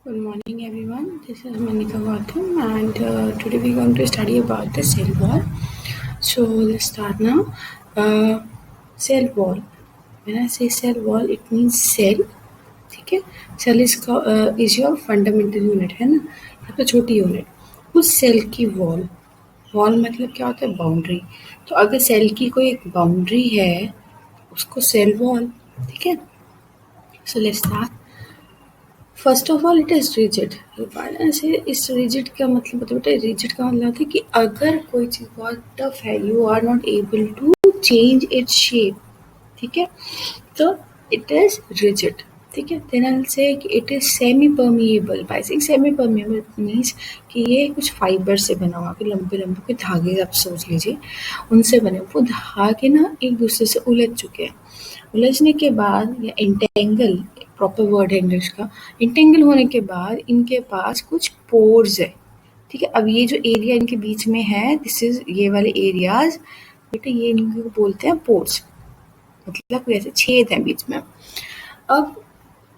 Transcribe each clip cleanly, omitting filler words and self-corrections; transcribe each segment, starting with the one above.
Good morning, everyone. This is Manika Gautam, and today we're going to study about the cell wall. So let's start now. Cell wall. When I say cell wall, it means cell. ठीक है. Cell is your fundamental unit है ना, सबसे छोटी unit. उस cell की wall. Wall मतलब क्या होता है? बाउंड्री. तो अगर सेल की कोई एक बाउंड्री है उसको सेल वॉल. ठीक है. So let's start. First of all it is rigid. ऐसे इस रिजिड का मतलब होता है बेटा, रिजिड का मतलब होता है कि अगर कोई चीज़ बहुत टफ है, you are not able to change its shape. ठीक है. तो इट इज़ रिजिड. ठीक है. देन आई विल से कि it is semi permeable. By saying semi permeable means कि ये कुछ फाइबर से बना हुआ, कि लंबे लंबे के धागे आप सोच लीजिए उनसे बने. वो धागे ना एक दूसरे से उलझ चुके हैं. उलझने के बाद या इंटेंगल, प्रॉपर वर्ड है इंग्लिश का. इंटेंगल होने के बाद इनके पास कुछ पोर्स है. ठीक है. अब ये जो एरिया इनके बीच में है, दिस इज ये वाले एरियाज बेटा, ये इनको बोलते हैं पोर्स. मतलब ऐसे छेद है बीच में. अब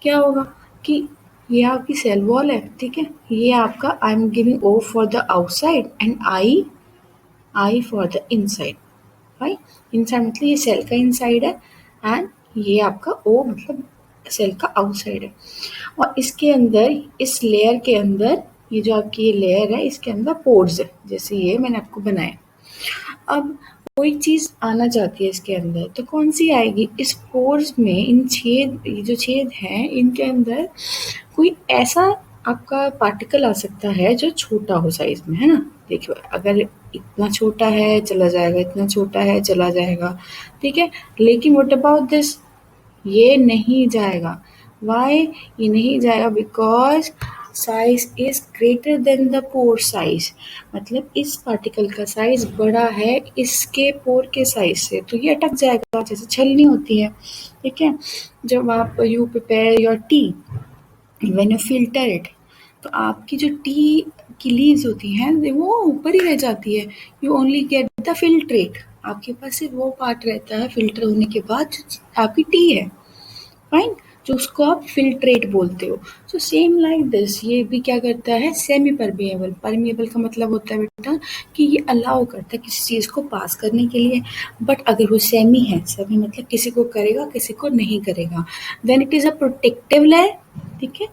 क्या होगा कि ये आपकी सेल वॉल है. ठीक है. ये आपका I am giving O for the outside and I for the inside. Right. Inside मतलब ये सेल का इनसाइड है एंड ये आपका ओ मतलब सेल का आउटसाइड है. और इसके अंदर, इस लेयर के अंदर, ये जो आपकी ये लेयर है इसके अंदर पोर्स है, जैसे ये मैंने आपको बनाया. अब कोई चीज़ आना चाहती है इसके अंदर तो कौन सी आएगी? इस पोर्स में इन छेद, ये जो छेद हैं इनके अंदर कोई ऐसा आपका पार्टिकल आ सकता है जो छोटा हो साइज में, है ना. देखिए अगर इतना छोटा है चला जाएगा, इतना छोटा है चला जाएगा. ठीक है. लेकिन व्हाट अबाउट दिस? ये नहीं जाएगा. वाई ये नहीं जाएगा? Because size is greater than the pore size. मतलब इस पार्टिकल का साइज बड़ा है इसके पोर के साइज से, तो ये अटक जाएगा जैसे छलनी होती है. ठीक है. जब आप you prepare your T, when you filter it, तो आपकी जो टी की लीव्स होती हैं वो ऊपर ही रह जाती है. You only get the filtrate. आपके पास सिर्फ वो पार्ट रहता है फिल्टर होने के बाद जो आपकी टी है. फाइन. जो उसको आप फिल्ट्रेट बोलते हो. सो सेम लाइक दिस, ये भी क्या करता है? Semi permeable. परमिएबल का मतलब होता है बेटा कि ये अलाउ करता है किसी चीज़ को पास करने के लिए. बट अगर वो सेमी है, सेमी मतलब किसी को करेगा किसी को नहीं करेगा, then it is a protective layer. ठीक है.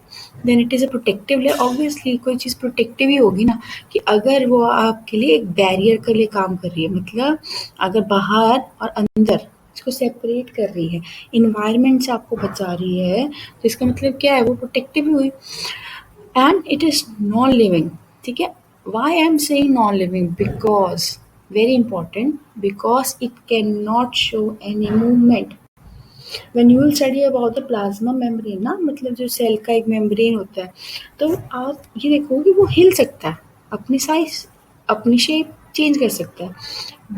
Then it is a protective layer. Obviously कोई चीज़ प्रोटेक्टिव ही होगी ना, कि अगर वो आपके लिए एक बैरियर के लिए काम कर रही है. मतलब अगर बाहर और अंदर इसको सेपरेट कर रही है, इन्वायरमेंट से आपको बचा रही है, तो इसका मतलब क्या है? वो प्रोटेक्टिव हुई. And it is non living. ठीक है. Why I am saying non living? Because very important, because it can not show any movement. When you will study about the plasma membrane ना, मतलब जो सेल का एक membrane होता है, तो आप ये देखोगे वो हिल सकता है, अपनी साइज अपनी शेप चेंज कर सकता है.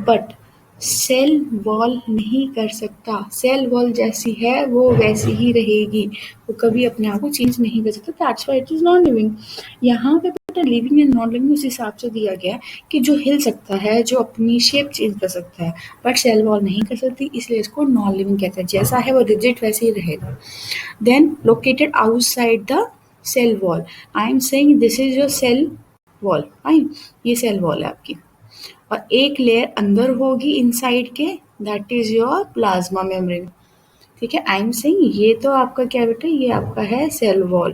बट सेल वॉल नहीं कर सकता. सेल वॉल जैसी है वो वैसी ही रहेगी, वो कभी अपने आप को चेंज नहीं कर सकता. That's why it is non living. यहाँ पे बेटा लिविंग एंड नॉन लिविंग उस हिसाब से दिया गया है कि जो हिल सकता है, जो अपनी शेप चेंज कर सकता है, बट सेल वॉल नहीं कर सकती, इसलिए इसको नॉन लिविंग कहते हैं. जैसा है वो रिजिड वैसे ही रहेगा. Then located outside the cell wall. I am saying this is your cell wall. Fine. ये सेल वॉल है आपकी, और एक लेयर अंदर होगी इनसाइड के, that is your plasma membrane. ठीक है. आई एम सेइंग ये तो आपका क्या बेटा, ये आपका है सेल वॉल.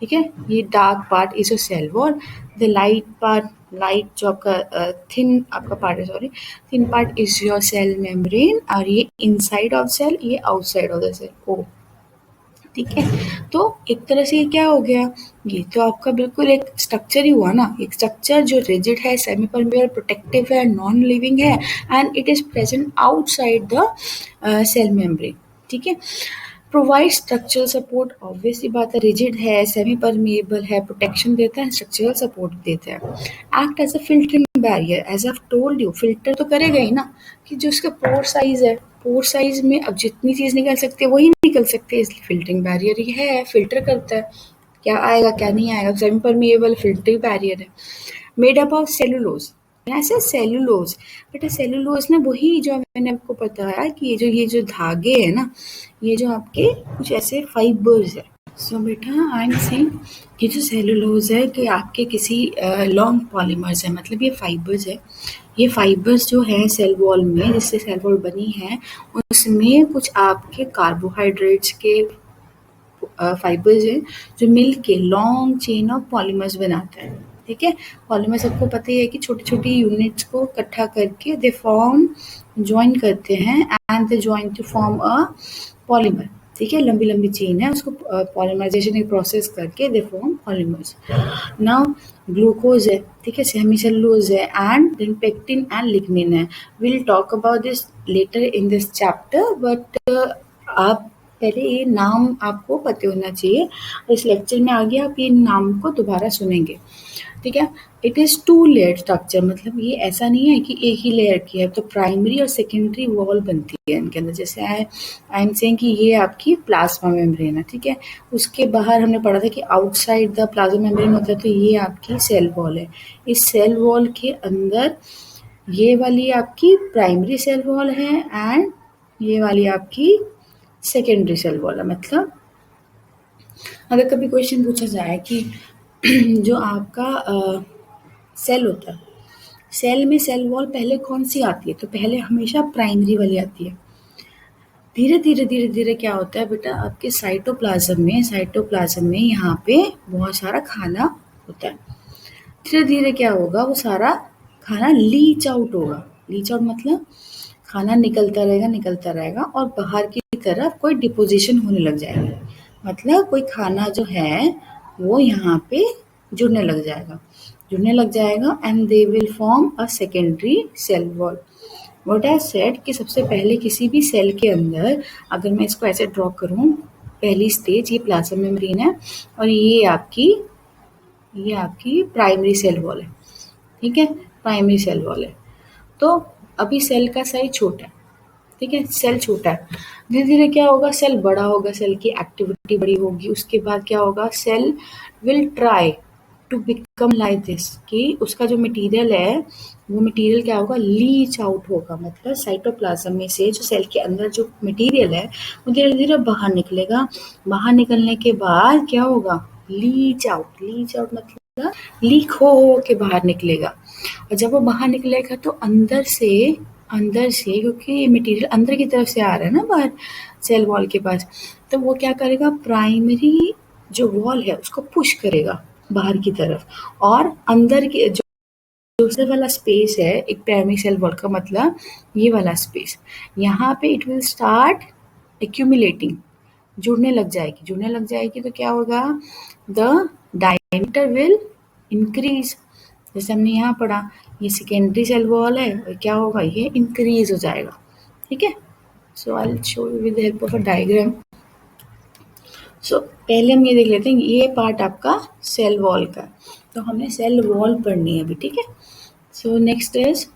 ठीक है. ये dark part is your cell wall. The light part, light जो आपका थिन आपका पार्ट है, sorry, thin part is your cell membrane. और ये इनसाइड ऑफ सेल, ये outside of the cell. Oh ठीक है. तो एक तरह से ये क्या हो गया? ये तो आपका बिल्कुल एक स्ट्रक्चर ही हुआ ना. एक स्ट्रक्चर जो रिजिड है, सेमी परमिएबल, प्रोटेक्टिव है, नॉन लिविंग है, and it is present outside the cell membrane. ठीक है. Provide structural support. ऑब्वियसली बात है, रिजिड है, सेमी परमिएबल है, प्रोटेक्शन देता है, स्ट्रक्चरल सपोर्ट देता है. Act as a filtering barrier. As I told you, filter तो करेगा ही ना, कि जो उसका पोर साइज है, पोर साइज में अब जितनी चीज़ निकल सकती है वही निकल सकती है, इसलिए फिल्टरिंग बैरियर ही है, फिल्टर करता है क्या आएगा क्या नहीं आएगा. सेमी परमिएबल फिल्टरिंग बैरियर है. Made up of cellulose. ऐसे सेलुलोज बेटा, सेलुलोज ना वही जो मैंने आपको बताया कि ये जो धागे है ना, ये जो आपके कुछ ऐसे फाइबर्स है. सो बेटा आई एम सेइंग ये जो सेलुलोज है कि आपके किसी लॉन्ग पॉलीमर्स है, मतलब ये फाइबर्स है। ये फाइबर्स जो है सेल वॉल में, जिससे सेल वॉल बनी है, उसमें कुछ आपके कार्बोहाइड्रेट्स के फाइबर्स हैं जो मिल के लॉन्ग चेन ऑफ पॉलीमर्स बनाता है। ठीक है, पॉलीमर सबको पता ही है कि छोटी छोटी यूनिट्स को इकट्ठा करके दे फॉर्म ज्वाइन करते हैं and they join to form a polymer. ठीक है, लंबी लंबी चेन है, उसको पॉलीमराइजेशन एक प्रोसेस करके they form polymers. Now glucose है, ठीक है, सेमी सेलुलोज है and then pectin and lignin है। Will talk about this later in this chapter, but आप पहले ये नाम आपको पता होना चाहिए। इस लेक्चर में आगे आप ये नाम को दोबारा सुनेंगे। ठीक है, it is two layer structure, मतलब ये ऐसा नहीं है कि एक ही लेयर की है। तो प्राइमरी और सेकेंडरी वॉल बनती है इनके अंदर। जैसे आई एम सेइंग कि ये आपकी प्लाज्मा मेम्ब्रेन है। ठीक है, उसके बाहर हमने पढ़ा था कि आउटसाइड द प्लाज्मा मेम्ब्रेन होता है, तो ये आपकी सेल वॉल है। इस सेल वॉल के अंदर ये वाली आपकी प्राइमरी सेल वॉल है एंड ये वाली आपकी सेकेंडरी सेल वॉल है। मतलब अगर कभी क्वेश्चन पूछा जाए कि जो आपका सेल होता है, सेल में सेल वॉल पहले कौन सी आती है, तो पहले हमेशा प्राइमरी वाली आती है। धीरे धीरे धीरे धीरे क्या होता है बेटा, आपके साइटोप्लाज्म में यहाँ पे बहुत सारा खाना होता है। धीरे धीरे क्या होगा, वो सारा खाना लीच आउट होगा। लीच आउट मतलब खाना निकलता रहेगा और बाहर की तरफ कोई डिपोजिशन होने लग जाएगा। मतलब कोई खाना जो है वो यहाँ पे जुड़ने लग जाएगा and they will form a secondary cell wall. What I said कि सबसे पहले किसी भी सेल के अंदर, अगर मैं इसको ऐसे ड्रॉ करूँ, पहली स्टेज ये प्लाज्मा मेम्ब्रेन है और ये आपकी प्राइमरी सेल वॉल है। ठीक है, प्राइमरी सेल वॉल है। तो अभी सेल का साइज छोटा है। ठीक है, सेल छोटा है, धीरे धीरे क्या होगा, सेल बड़ा होगा, सेल की एक्टिविटी बड़ी होगी। उसके बाद क्या होगा, cell will try to become like this, कि उसका जो मटेरियल है वो मटेरियल क्या होगा, लीच आउट होगा। मतलब साइटोप्लाज्म में से जो सेल के अंदर जो मटेरियल है वो धीरे धीरे बाहर निकलेगा। बाहर निकलने के बाद क्या होगा, लीच आउट मतलब लीक हो के बाहर निकलेगा। और जब वो बाहर निकलेगा तो अंदर से क्योंकि ये मटेरियल अंदर की तरफ से आ रहा है ना बाहर सेल वॉल के पास, तो वो क्या करेगा, प्राइमरी जो वॉल है उसको पुश करेगा बाहर की तरफ। और अंदर की जो दूसरे वाला स्पेस है एक प्राइमरी सेल वॉल का, मतलब ये वाला स्पेस, यहाँ पे इट विल स्टार्ट एक्यूमुलेटिंग, जुड़ने लग जाएगी। तो क्या होगा, द डायमीटर विल इंक्रीज। जैसे हमने यहाँ पढ़ा, ये सेकेंडरी सेल वॉल है और क्या होगा, ये इंक्रीज हो जाएगा। ठीक है, so I will show you with the help of a diagram. So पहले हम ये देख लेते हैं, ये पार्ट आपका सेल वॉल का, तो हमने सेल वॉल पढ़नी है अभी। ठीक है, so next is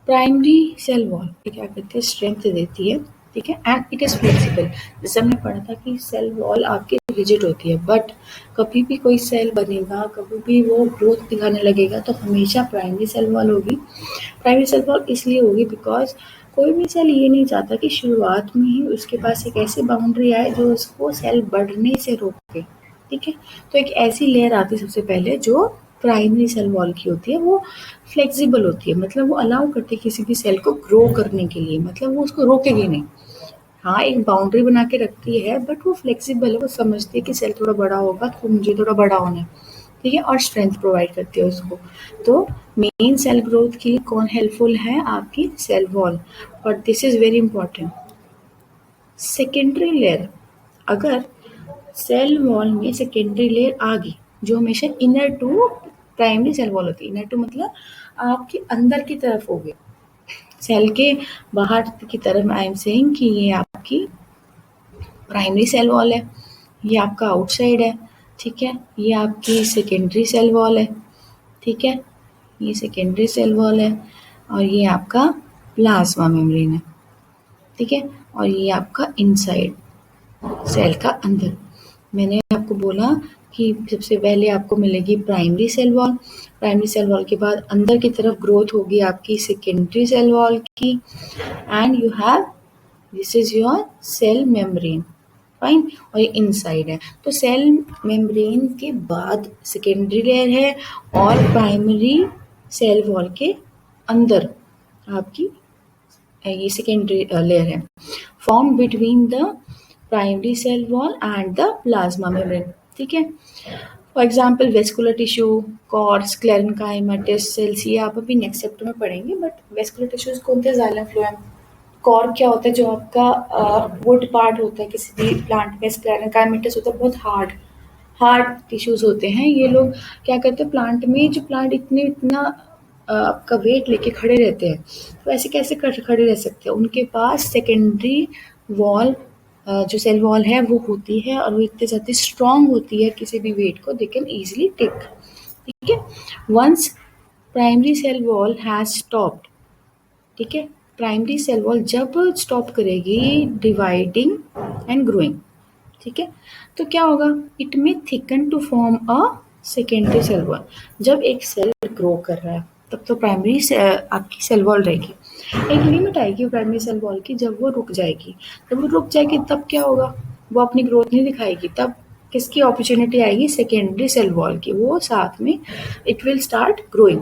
primary cell wall. क्या करती है, स्ट्रेंथ देती है। ठीक है, एंड इट इज़ फ्लेक्सिबल। जैसे हमने पढ़ा था कि सेल वॉल आपकी रिजिड होती है, बट कभी भी कोई सेल बनेगा, कभी भी वो ग्रोथ दिखाने लगेगा, तो हमेशा प्राइमरी सेल वॉल होगी। प्राइमरी सेल वॉल इसलिए होगी बिकॉज कोई भी सेल ये नहीं चाहता कि शुरुआत में ही उसके पास एक ऐसी बाउंड्री आए जो उसको सेल बढ़ने से रोके। ठीक है, तो एक ऐसी लेयर आती है सबसे पहले जो प्राइमरी सेल वॉल की होती है, वो फ्लेक्सिबल होती है, मतलब वो अलाउ करती है किसी भी सेल को ग्रो करने के लिए, मतलब वो उसको रोकेगी नहीं। हाँ, एक बाउंड्री बना के रखती है बट वो फ्लेक्सिबल है, वो समझती है कि सेल थोड़ा बड़ा होगा तो मुझे थोड़ा बड़ा होना है। ठीक है, और स्ट्रेंथ प्रोवाइड करती है उसको। तो मेन सेल ग्रोथ के लिए कौन हेल्पफुल है, आपकी cell wall. But this is very important, secondary layer, अगर सेल वॉल में सेकेंडरी लेयर आ गई जो हमेशा inner to primary cell wall होती है, इनर टू मतलब आपके अंदर की तरफ हो गई, सेल के बाहर की तरफ। आई एम सेइंग कि ये आपकी प्राइमरी सेल वॉल है, ये आपका आउटसाइड है। ठीक है, ये आपकी सेकेंडरी सेल वॉल है। ठीक है, ये सेकेंडरी सेल वॉल है और ये आपका प्लाज्मा मेम्ब्रेन है। ठीक है, और ये आपका इनसाइड सेल का अंदर। मैंने आपको बोला कि सबसे पहले आपको मिलेगी primary cell wall, primary cell wall के बाद अंदर की तरफ ग्रोथ होगी आपकी सेकेंडरी सेल वॉल की, and you have this is your cell membrane. Fine, और ये इनसाइड है। तो सेल मेम्ब्रेन के बाद सेकेंडरी लेयर है और प्राइमरी सेल वॉल के अंदर आपकी ये सेकेंडरी लेयर है, form between the primary cell wall and the plasma membrane. ठीक है, for example vascular tissue, cords, sclerenchymatous cells, ये आप अभी नेक्स्ट चैप्टर में पढ़ेंगे। बट वेस्कुलर टिश्यूज कौन थे? Xylem phloem. कॉर्ड क्या होता है? जो आपका वुड पार्ट होता है किसी भी प्लांट में। स्क्लेरेन्काइमाटिस होता है बहुत हार्ड टिश्यूज होते हैं। ये लोग क्या करते हैं प्लांट में, जो प्लांट इतना आपका वेट लेके खड़े रहते हैं, तो ऐसे कैसे खड़े रह सकते हैं? उनके पास सेकेंडरी वॉल जो सेल वॉल है वो होती है, और वो इतनी ज़्यादा स्ट्रॉन्ग होती है किसी भी वेट को दे कैन ईजिली टेक। ठीक है, once primary cell wall has stopped, ठीक है, प्राइमरी सेल वॉल जब स्टॉप करेगी डिवाइडिंग एंड ग्रोइंग, ठीक है, तो क्या होगा? It may thicken to form a secondary cell wall. जब एक सेल ग्रो कर रहा है तब तो प्राइमरी आपकी सेल वॉल रहेगी, एक लिमिट आएगी प्राइमरी सेल वॉल की, जब वो रुक जाएगी। जब वो रुक जाएगी तब क्या होगा? वो अपनी ग्रोथ नहीं दिखाएगी, तब किसकी अपॉर्चुनिटी आएगी? सेकेंडरी सेल वॉल की, वो साथ में it will start growing.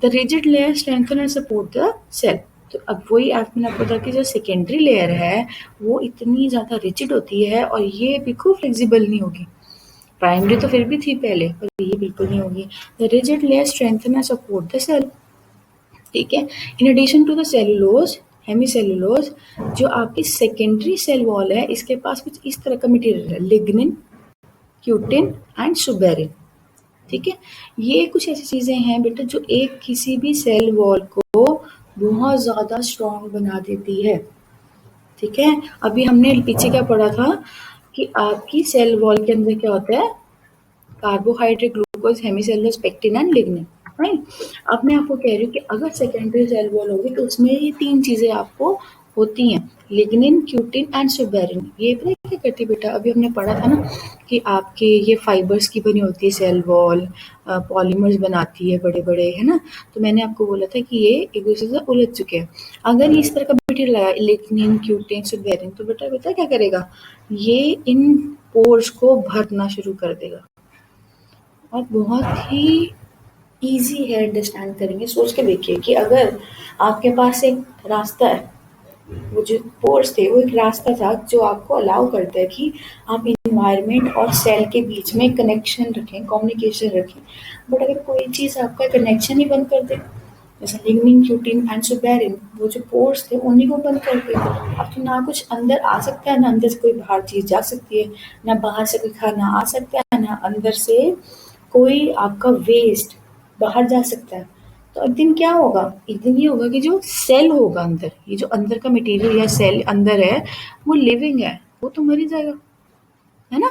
The rigid layer strengthen and support the cell. तो अब वही मैंने आपको बताया कि जो सेकेंडरी लेयर है वो इतनी ज़्यादा रिजिड होती है और ये बिल्कुल फ्लेक्सिबल नहीं होगी। प्राइमरी तो फिर भी थी पहले, पर ये बिल्कुल नहीं होगी। The rigid layer strengthen and support the cell, ठीक है। In addition to the cellulose, hemicellulose, जो आपकी सेकेंडरी सेल वॉल है इसके पास कुछ इस तरह का मटेरियल है, लिग्निन, क्यूटिन एंड सुबेरिन। ठीक है, ये कुछ ऐसी चीजें हैं बेटा जो एक किसी भी सेल वॉल को बहुत ज्यादा स्ट्रॉन्ग बना देती है। ठीक है, अभी हमने पीछे क्या पढ़ा था कि आपकी सेल वॉल के अंदर क्या होता है? Carbohydrate, glucose, hemicellulose, pectin and lignin. Right, अब मैं आपको कह रही हूँ कि अगर सेकेंडरी सेल वॉल होगी तो उसमें ये तीन चीजें आपको होती हैं, लिग्निन, क्यूटिन एंड सुबेरिन। ये पता क्या करती है बेटा? अभी हमने पढ़ा था ना कि आपके ये फाइबर्स की बनी होती है सेल वॉल, पॉलीमर्स बनाती है बड़े बड़े, है ना। तो मैंने आपको बोला था कि ये एक दूसरे से उलझ चुके हैं। अगर इस तरह का मटेरियल आया, लिग्निन, क्यूटिन, सुबेरिन, तो बेटा क्या करेगा? ये इन पोर्स को भरना शुरू कर देगा और बहुत ही ईजी है, अंडरस्टैंड करेंगे। सोच के देखिए कि अगर आपके पास एक रास्ता है, वो जो पोर्स थे वो एक रास्ता था जो आपको अलाउ करता है कि आप इन्वायरमेंट और सेल के बीच में कनेक्शन रखें, कम्युनिकेशन रखें। बट अगर कोई चीज़ आपका कनेक्शन ही बंद कर दे, जैसे लिग्निन, क्यूटिन एंड सुबेरिन, वो जो पोर्स थे उन्हीं को बंद कर दे, अब तो ना कुछ अंदर आ सकता है, ना अंदर से कोई बाहर चीज़ जा सकती है, ना बाहर से कोई खाना आ सकता है, ना अंदर से कोई आपका वेस्ट बाहर जा सकता है। तो एक दिन क्या होगा? एक दिन ये होगा कि जो सेल होगा अंदर, ये जो अंदर का मटेरियल या सेल अंदर है वो लिविंग है, वो तो मर ही जाएगा, है ना।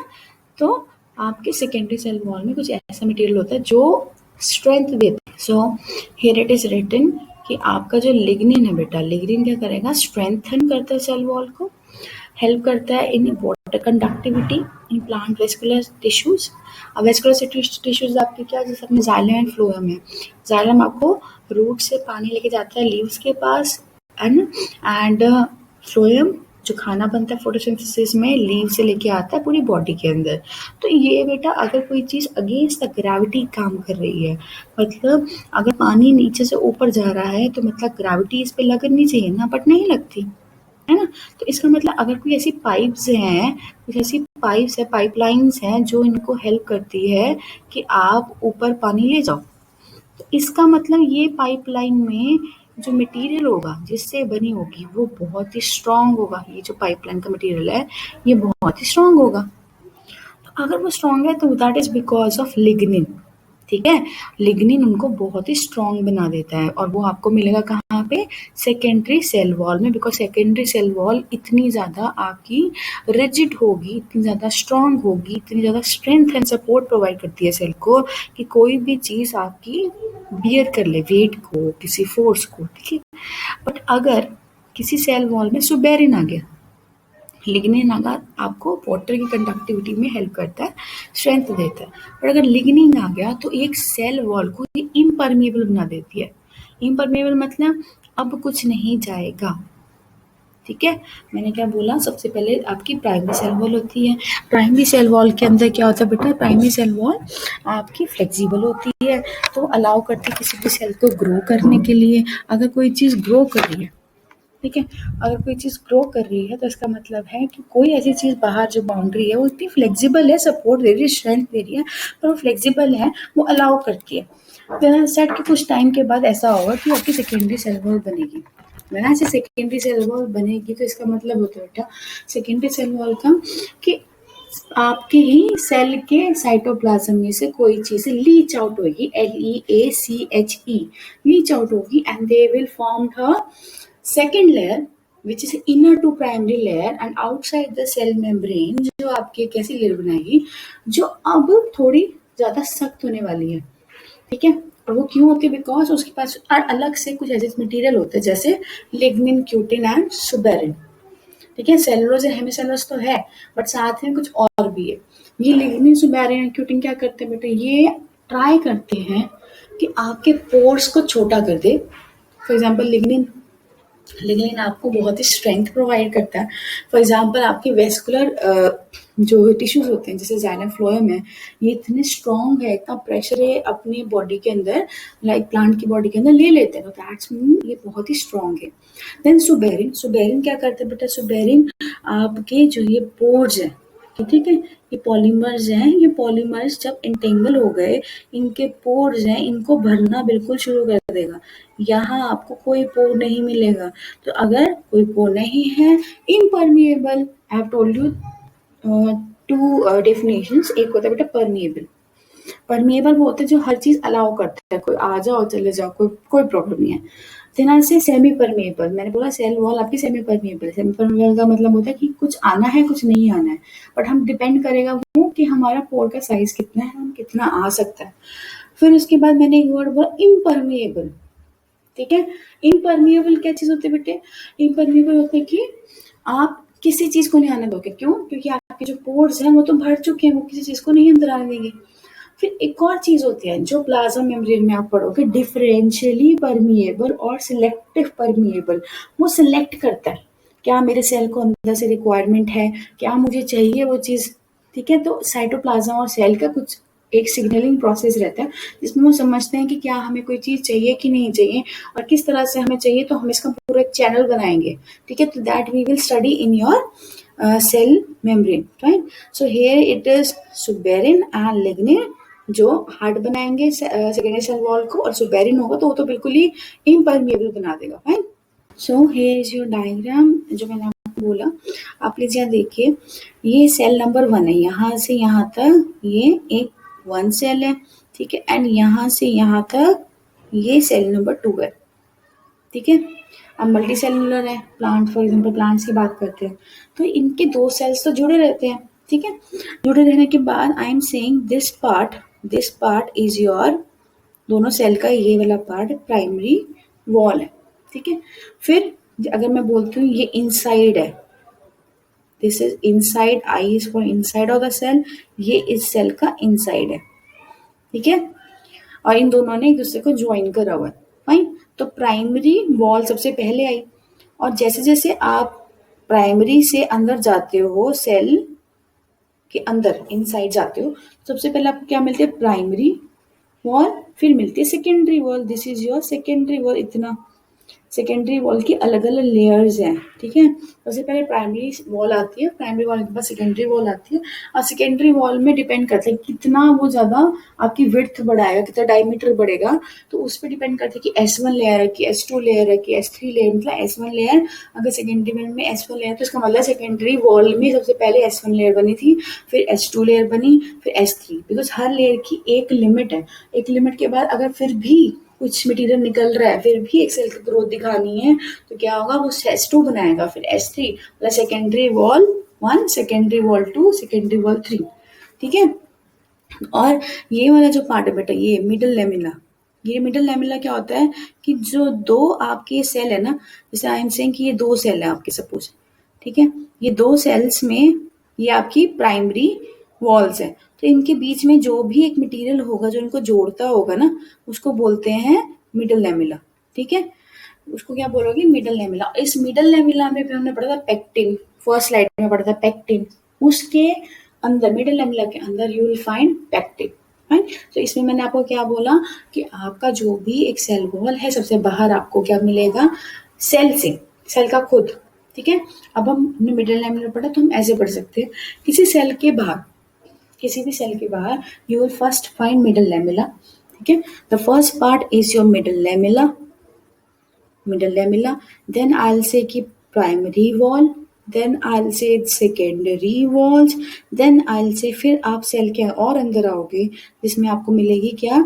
तो आपके सेकेंडरी सेल वॉल में कुछ ऐसा मटेरियल होता है जो स्ट्रेंथ देता है। So here it is written कि आपका जो लिग्निन है बेटा, लिग्निन क्या करेगा? स्ट्रेंथन करता है सेल वॉल को, हेल्प करता है in water conductivity in plant vascular tissues. अब वेस्कुलर टिश्यूज आपके क्या, जैसे अपने जाइलम एंड फ्लोएम है। जाइलम आपको रूट से पानी लेके जाता है लीव्स के पास, है ना, एंड फ्लोएम जो खाना बनता है फोटोसिंथेसिस में लीव से लेके आता है पूरी बॉडी के अंदर। तो ये बेटा अगर कोई चीज़ अगेंस्ट द ग्रेविटी काम कर रही है, मतलब अगर पानी नीचे से ऊपर जा रहा है तो मतलब ग्रेविटी इस पे लगनी चाहिए ना, बट नहीं लगती, है ना। तो इसका मतलब अगर कोई ऐसी पाइप्स हैं, कुछ ऐसी पाइप्स है, पाइपलाइंस हैं जो इनको हेल्प करती है कि आप ऊपर पानी ले जाओ, तो इसका मतलब ये पाइपलाइन में जो मटेरियल होगा जिससे बनी होगी वो बहुत ही स्ट्रांग होगा। ये जो पाइपलाइन का मटेरियल है ये बहुत ही स्ट्रांग होगा। तो अगर वो स्ट्रांग है तो that is because of lignin. ठीक है, लिग्निन उनको बहुत ही स्ट्रांग बना देता है और वो आपको मिलेगा कहाँ पे? सेकेंडरी सेल वॉल में, बिकॉज सेकेंडरी सेल वॉल इतनी ज़्यादा आपकी रिजिड होगी, इतनी ज़्यादा स्ट्रांग होगी, इतनी ज़्यादा स्ट्रेंथ एंड सपोर्ट प्रोवाइड करती है सेल को कि कोई भी चीज़ आपकी बियर कर ले वेट को, किसी फोर्स को। ठीक है, बट अगर किसी सेल वॉल में सुबेरिन आ गया, लिग्निन अगर आपको वाटर की कंडक्टिविटी में हेल्प करता है, स्ट्रेंथ देता है, पर अगर लिग्निन आ गया तो एक सेल वॉल को ये इम्परमेबल बना देती है। इम्परमेबल मतलब अब कुछ नहीं जाएगा। ठीक है, मैंने क्या बोला, सबसे पहले आपकी प्राइमरी सेल वॉल होती है। प्राइमरी सेल वॉल के अंदर क्या होता है बेटा, प्राइमरी सेल वॉल आपकी फ्लेक्सिबल होती है, तो अलाउ करती है किसी भी सेल को ग्रो करने के लिए। अगर कोई चीज़ ग्रो कर रही है, ठीक है, अगर कोई चीज़ ग्रो कर रही है तो इसका मतलब है कि कोई ऐसी चीज़ बाहर जो बाउंड्री है वो इतनी फ्लेक्सिबल है, सपोर्ट दे रही है, स्ट्रेंथ दे रही है, पर वो फ्लेक्सिबल है, वो अलाउ करती है। देन सेट के कुछ टाइम के बाद ऐसा होगा कि आपकी सेकेंडरी सेल वॉल बनेगी। वैसे ऐसे सेकेंडरी सेल वॉल बनेगी तो इसका मतलब होता है बेटा, सेकेंडरी सेल वॉल का कि आपके ही सेल के साइटोप्लाज्म में से कोई चीज़ लीच आउट होगी, LEACHE, लीच आउट होगी, and they will form a second layer which is inner to primary layer and outside the cell membrane, जो आपकी कैसी लेयर बनाएगी, जो अब थोड़ी ज़्यादा सख्त होने वाली है, ठीक है। और वो क्यों होती है, बिकॉज उसके पास अलग से कुछ ऐसे मटेरियल होते हैं जैसे लिग्निन, क्यूटिन एंड सुबेरिन, ठीक है। सेलुलोज और हेमिसेलुलोज तो है, बट साथ में कुछ और भी है। ये लिग्निन, सुबेरिन एंड क्यूटिन क्या करते हैं बेटा, ये ट्राई करते हैं कि आपके पोर्स को छोटा कर दे। फॉर एग्जाम्पल लिग्निन आपको बहुत ही स्ट्रेंथ प्रोवाइड करता है। फॉर एग्जांपल आपके वेस्कुलर जो टिश्यूज होते हैं जैसे ज़ाइलम फ्लोएम है, ये इतने स्ट्रॉन्ग है, इतना प्रेशर है अपनी बॉडी के अंदर, लाइक प्लांट की बॉडी के अंदर ले लेते हैं, तो दैट्स मीन ये बहुत ही स्ट्रॉन्ग है। देन सुबेरिन, सुबेरिन क्या करते हैं बेटा, सुबेरिन आपके जो ये पोर्स है, ठीक है, ये पॉलीमर्स हैं, ये पॉलीमर्स जब इंटेंगल हो गए, इनके पोर्स हैं, इनको भरना बिल्कुल शुरू कर देगा। यहाँ आपको कोई पोर नहीं मिलेगा। तो अगर कोई पोर नहीं है, impermeable, I have told you to definitions, एक होता है बेटा परमिएबल। परमिएबल वो होते हैं जो हर चीज अलाउ करते हैं, कोई आ जाओ चले जाओ, कोई प्रॉब्लम नहीं है। देन से सेमी परमिएबल, मैंने बोला सेल वॉल आपकी सेमी परमिएबल। सेमी परमिएबल का मतलब होता है कि कुछ आना है कुछ नहीं आना है, बट हम डिपेंड करेगा वो कि हमारा पोर का साइज कितना है, हम कितना आ सकता है। फिर उसके बाद मैंने एक वर्ड बोला इम्परमिएबल, ठीक है। इम्परमिएबल क्या चीज होती है बेटे, इम्परमिएबल होते हैं कि आप किसी चीज को नहीं आने दोगे, क्यों, क्योंकि आपके जो पोर्स हैं वो तो भर चुके हैं, वो किसी चीज को नहीं अंदर आने देंगे। फिर एक और चीज होती है जो प्लाज्मा मेम्ब्रेन में आप पढ़ोगे, डिफरेंशियली परमिएबल और सिलेक्टिव परमिएबल। वो सिलेक्ट करता है क्या मेरे सेल को अंदर से रिक्वायरमेंट है, क्या मुझे चाहिए वो चीज, ठीक है। तो साइटोप्लाज्म और सेल का कुछ एक सिग्नलिंग प्रोसेस रहता है जिसमें वो समझते हैं कि क्या हमें कोई चीज़ चाहिए कि नहीं चाहिए और किस तरह से हमें चाहिए, तो हम इसका पूरा एक चैनल बनाएंगे, ठीक है। तो that we will study in your cell membrane, right. So here it is suberin and lignin जो हार्ड बनाएंगे सेकेंडरी सेल वॉल को, और सुबेरिन होगा तो वो तो बिल्कुल ही इम्परमिएबल बना देगा, right. So here is your diagram जो मैंने आपको बोला। आप प्लीज यहाँ देखिए, ये सेल नंबर 1 है, यहाँ से यहाँ तक ये एक 1 सेल है, ठीक है, एंड यहाँ से यहाँ तक ये सेल नंबर 2 है, ठीक है। अब मल्टी सेलुलर है प्लांट, फॉर एग्जाम्पल प्लांट्स की बात करते हैं तो इनके 2 सेल्स तो जुड़े रहते हैं, ठीक है। जुड़े रहने के बाद आई am saying this part is your, दोनों सेल का ये वाला पार्ट प्राइमरी वॉल है, ठीक है। फिर अगर मैं बोलती हूँ ये इनसाइड है, this is inside, I is for inside of the cell, ये इस सेल का इनसाइड है, ठीक है। और इन दोनों ने एक दूसरे को ज्वाइन करा हुआ है, फाइन। तो प्राइमरी वॉल सबसे पहले आई, और जैसे जैसे आप प्राइमरी से अंदर जाते हो, सेल के अंदर इनसाइड जाते हो, सबसे पहले आपको क्या मिलती है, प्राइमरी वॉल, फिर मिलती है secondary wall, this is your secondary wall. इतना सेकेंडरी वॉल की अलग अलग लेयर्स हैं, ठीक है। सबसे पहले प्राइमरी वॉल आती है, प्राइमरी वॉल के बाद सेकेंडरी वॉल आती है, और सेकेंडरी वॉल में डिपेंड करता है कितना वो ज़्यादा आपकी विड्थ बढ़ाएगा, कितना डायमीटर बढ़ेगा, तो उस पर डिपेंड करता है कि S1 लेयर है कि S2 लेयर है कि S3 लेयर। मतलब S1 लेयर, अगर सेकेंडरी वॉल में S1 लेयर तो इसका मतलब सेकेंडरी वॉल में सबसे पहले S1 लेयर बनी थी, फिर S2 लेयर बनी, फिर S3, बिकॉज हर लेयर की एक लिमिट है। एक लिमिट के बाद अगर फिर भी कुछ मटेरियल निकल रहा है, फिर भी एक सेल की ग्रोथ दिखानी है, तो क्या होगा, वो S2 बनाएगा, फिर S3, मतलब secondary wall 1, secondary wall 2, secondary wall 3, ठीक है। और ये वाला जो पार्ट है बेटा, ये मिडल लेमिना, ये मिडल लेमिना क्या होता है कि जो दो आपके सेल है ना, जैसे आई एम सेइंग कि ये 2 सेल है आपके, सपोज, ठीक है, ये 2 सेल्स में ये आपकी प्राइमरी वॉल्स है, तो इनके बीच में जो भी एक मटेरियल होगा जो इनको जोड़ता होगा ना, उसको बोलते हैं मिडल लेमिना, ठीक है। उसको क्या बोलोगे, मिडल लेमिला। इस मिडल लेमिला में भी हमने पढ़ा था पेक्टिन, फर्स्ट स्लाइड में पढ़ा था पेक्टिन। उसके अंदर मिडल लेमिला के अंदर you will find pectin, right. तो इसमें मैंने आपको क्या बोला कि आपका जो भी एक सेल वॉल है, सबसे बाहर आपको क्या मिलेगा, सेल से, सेल का खुद, ठीक है। अब हमने मिडल लेमिला पढ़ा तो हम ऐसे पढ़ सकते हैं, किसी सेल के बाहर, किसी भी सेल के बाहर you will first find middle lamella, ठीक है। The first part is your middle lamella, middle lamella, then I'll say कि primary wall, then I'll say secondary walls, then I'll say फिर आप सेल के और अंदर आओगे जिसमें आपको मिलेगी क्या,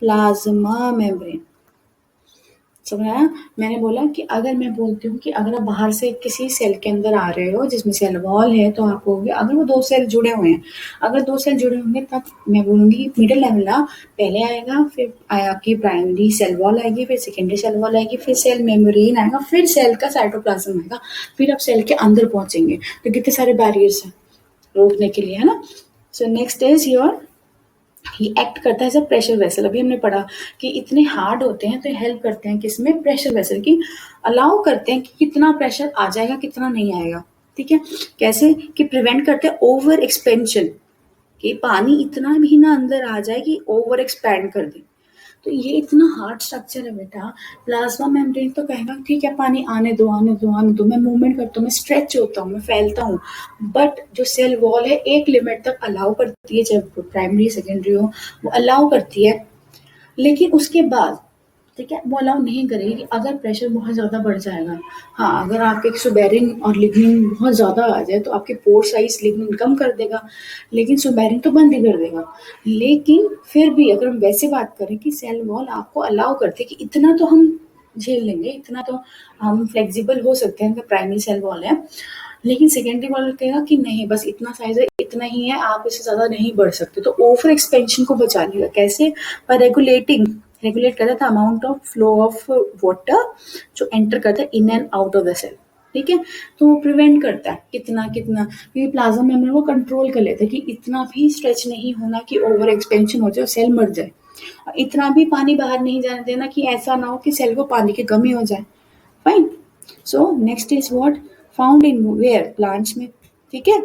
प्लाज्मा मेम्ब्रेन। समझ आया। मैंने बोला कि अगर मैं बोलती हूँ कि अगर आप बाहर से किसी सेल के अंदर आ रहे हो जिसमें सेल वॉल है, तो आप कहोगे अगर वो दो सेल जुड़े हुए हैं, अगर दो सेल जुड़े होंगे तब मैं बोलूँगी मिडल लेमिला पहले आएगा, फिर आपकी प्राइमरी सेल वॉल आएगी, फिर सेकेंडरी सेल वॉल आएगी, फिर सेल मेम्ब्रेन आएगा, फिर सेल का साइटोप्लाज्म आएगा, फिर आप सेल के अंदर पहुंचेंगे। तो कितने सारे बैरियर्स हैं रोकने के लिए, है ना। सो नेक्स्ट इज योर, ये एक्ट करता है एज अ प्रेशर वेसल। अभी हमने पढ़ा कि इतने हार्ड होते हैं तो हेल्प करते हैं किसमें, प्रेशर वेसल की, अलाउ करते हैं कि कितना प्रेशर आ जाएगा कितना नहीं आएगा, ठीक है। कैसे कि प्रिवेंट करते हैं ओवर एक्सपेंशन, कि पानी इतना भी ना अंदर आ जाए कि ओवर एक्सपैंड कर दे। तो ये इतना हार्ड स्ट्रक्चर है बेटा। प्लाज्मा मेम्ब्रेन तो कहेगा ठीक है पानी आने दो आने दो आने दो, मैं मूवमेंट करता हूँ, मैं स्ट्रेच होता हूँ, मैं फैलता हूँ, बट जो सेल वॉल है एक लिमिट तक अलाउ करती है, चाहे प्राइमरी सेकेंडरी हो वो अलाउ करती है, लेकिन उसके बाद ठीक है वो अलाउ नहीं करेगी कि अगर प्रेशर बहुत ज़्यादा बढ़ जाएगा। हाँ, अगर आपके सुबेरिन और लिग्निन बहुत ज़्यादा आ जाए तो आपके पोर साइज लिग्निन कम कर देगा, लेकिन सुबेरिन तो बंद ही कर देगा। लेकिन फिर भी अगर हम वैसे बात करें कि सेल वॉल आपको अलाउ करते कि इतना तो हम झेल लेंगे, इतना तो हम फ्लेक्सिबल हो सकते हैं, प्राइमरी सेल वॉल है, लेकिन सेकेंडरी वॉल कहेगा कि नहीं बस इतना साइज है, इतना ही है, आप इससे ज़्यादा नहीं बढ़ सकते। तो ओवर एक्सपेंशन को बचा लेगा कैसे, पर रेगुलेटिंग, रेगुलेट करता था amount of flow of water जो एंटर करता है in and out of the cell, ठीक है। तो वो प्रिवेंट करता है कितना कितना, क्योंकि प्लाज्मा मेम्ब्रेन को कंट्रोल कर लेता है कि इतना भी स्ट्रेच नहीं होना कि ओवर एक्सपेंशन हो जाए और सेल मर जाए, इतना भी पानी बाहर नहीं जाने देना कि ऐसा ना हो कि सेल को पानी की कमी हो जाए। Fine. So next is what, found in where, plants में, ठीक है।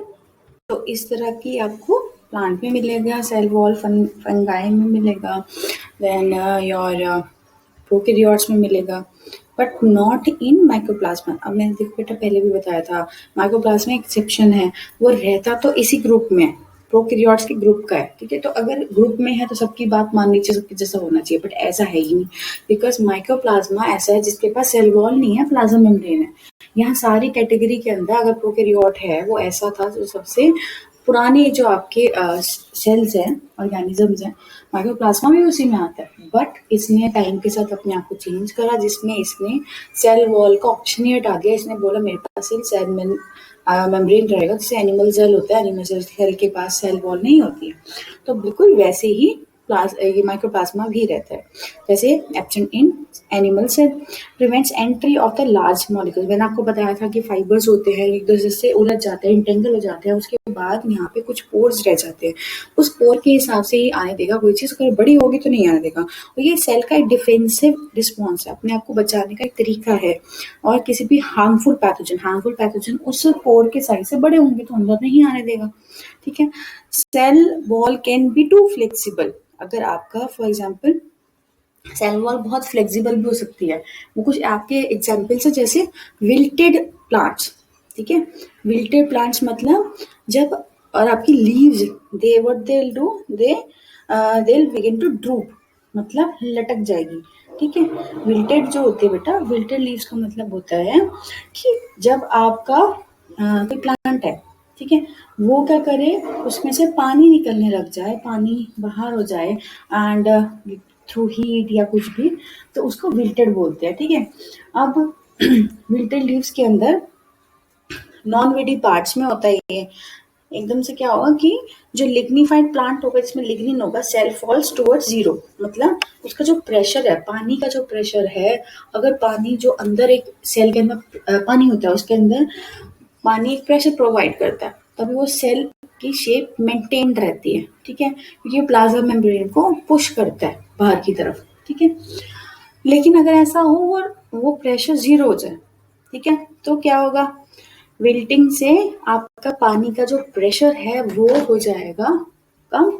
तो इस तरह की आपको प्लांट में मिलेगा, सेल वॉल फंगाई में मिलेगा, देन योर प्रोकैरियोट्स में मिलेगा, बट नॉट इन माइक्रोप्लाज्मा। अब मैंने देखो बेटा पहले भी बताया था माइक्रोप्लाज्मा एक्सेप्शन है, वो रहता तो इसी ग्रुप में, प्रोकैरियोट्स के ग्रुप का है, ठीक है। तो अगर ग्रुप में है तो सबकी बात माननी चाहिए, सबके जैसा होना चाहिए, बट ऐसा है ही नहीं, बिकॉज माइक्रोप्लाज्मा ऐसा है जिसके पास सेल वॉल नहीं है, प्लाज्मा मेम्ब्रेन है। यहाँ सारी कैटेगरी के अंदर अगर प्रोकैरियोट है वो ऐसा था जो सबसे पुराने जो आपके सेल्स हैं, ऑर्गेनिजम्स हैं, माइक्रोप्लाज्मा भी उसी में आता है, बट इसने टाइम के साथ अपने आप को चेंज करा, जिसमें इसने सेल वॉल का ऑप्शन ही हटा दिया। इसने बोला मेरे पास सिर्फ सेल मेम्ब्रेन रहेगा, जैसे एनिमल सेल होता है, एनिमल सेल के पास सेल वॉल नहीं होती है। तो बिल्कुल वैसे ही ये माइक्रोप्लाज्मा भी रहता है, जैसे absent in animal cell, prevents entry of the large molecule. मैंने आपको बताया था कि फाइबर्स होते हैं एक दूसरे से उलझ जाते हैं, इंटेंगल हो जाते हैं, उसके बाद यहाँ पे कुछ पोर्स रह जाते हैं, उस पोर के हिसाब से ही आने देगा कोई चीज़, अगर बड़ी होगी तो नहीं आने देगा। और ये सेल का एक डिफेंसिव रिस्पॉन्स है, अपने आप को बचाने का एक तरीका है, और किसी भी हार्मफुल पैथोजन उस पोर के साइज से बड़े होंगे तो अंदर नहीं आने देगा, ठीक है। Cell wall can be too flexible, अगर आपका फॉर एग्जाम्पल सेल वॉल बहुत फ्लेक्सिबल भी हो सकती है। वो कुछ आपके एग्जाम्पल्स है जैसे विल्टेड प्लांट्स, ठीक है। विल्टेड प्लांट्स मतलब जब, और आपकी leaves they what they will do, they will begin to droop, मतलब लटक जाएगी, ठीक है। विल्टेड जो होते हैं बेटा, विल्टेड लीव्स का मतलब होता है कि जब आपका कोई प्लांट है, ठीक है, वो क्या करे, उसमें से पानी निकलने लग जाए, पानी बाहर हो जाए एंड थ्रू हीट या कुछ भी, तो उसको विल्टेड बोलते हैं, ठीक है। अब विल्टेड लीव्स के अंदर नॉन विडी पार्ट्स में होता है ये, एकदम से क्या होगा कि जो लिग्निफाइड प्लांट होगा जिसमें लिग्निन होगा, सेल फॉल्स टुवर्ड्स जीरो, मतलब उसका जो प्रेशर है, पानी का जो प्रेशर है, अगर पानी जो अंदर एक सेल के अंदर पानी होता है उसके अंदर पानी एक प्रेशर प्रोवाइड करता है, तभी वो सेल की शेप मेंटेन रहती है, ठीक है, क्योंकि ये प्लाज्मा मेम्ब्रेन को पुश करता है बाहर की तरफ, ठीक है। लेकिन अगर ऐसा हो और वो प्रेशर ज़ीरो हो जाए, ठीक है, तो क्या होगा, विल्टिंग से आपका पानी का जो प्रेशर है वो हो जाएगा कम।